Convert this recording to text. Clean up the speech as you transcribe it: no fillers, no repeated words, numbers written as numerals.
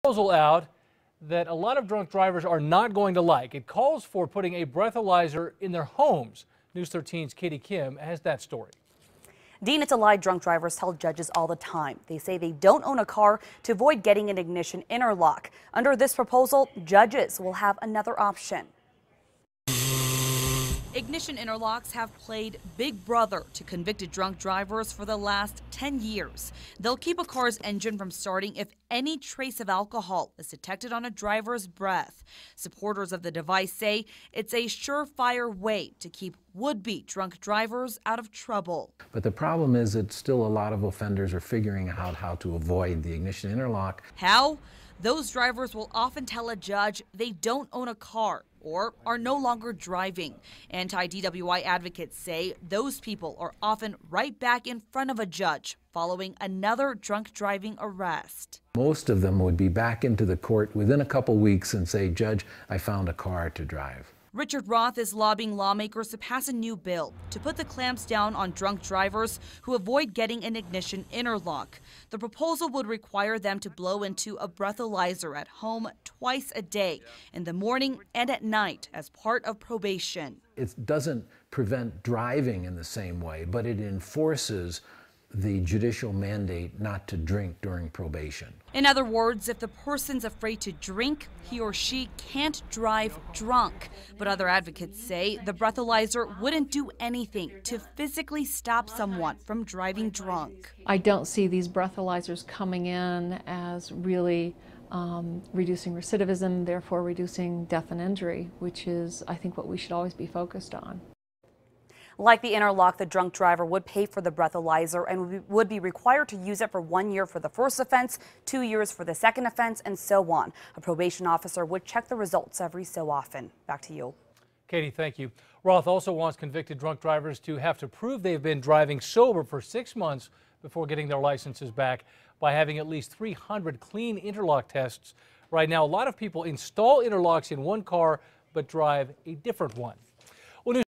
Proposal out that a lot of drunk drivers are not going to like. It calls for putting a breathalyzer in their homes. News 13's Katie Kim has that story. Dean, it's a lie drunk drivers tell judges all the time. They say they don't own a car to avoid getting an ignition interlock. Under this proposal, judges will have another option. Ignition interlocks have played big brother to convicted drunk drivers for the last 10 years. They'll keep a car's engine from starting if any trace of alcohol is detected on a driver's breath. Supporters of the device say it's a surefire way to keep would-be drunk drivers out of trouble. But the problem is that still a lot of offenders are figuring out how to avoid the ignition interlock. How? Those drivers will often tell a judge they don't own a car or are no longer driving. Anti-DWI advocates say those people are often right back in front of a judge following another drunk driving arrest. Most of them would be back into the court within a couple weeks and say, "Judge, I found a car to drive." Richard Roth is lobbying lawmakers to pass a new bill to put the clamps down on drunk drivers who avoid getting an ignition interlock. The proposal would require them to blow into a breathalyzer at home twice a day, in the morning and at night, as part of probation. It doesn't prevent driving in the same way, but it enforces the judicial mandate not to drink during probation. In other words, if the person's afraid to drink, he or she can't drive drunk. But other advocates say the breathalyzer wouldn't do anything to physically stop someone from driving drunk. I don't see these breathalyzers coming in as really reducing recidivism, therefore reducing death and injury, which is, I think, what we should always be focused on. Like the interlock, the drunk driver would pay for the breathalyzer and would be required to use it for 1 year for the first offense, 2 years for the second offense, and so on. A probation officer would check the results every so often. Back to you. Katie, thank you. Roth also wants convicted drunk drivers to have to prove they've been driving sober for 6 months before getting their licenses back by having at least 300 clean interlock tests. Right now, a lot of people install interlocks in one car but drive a different one.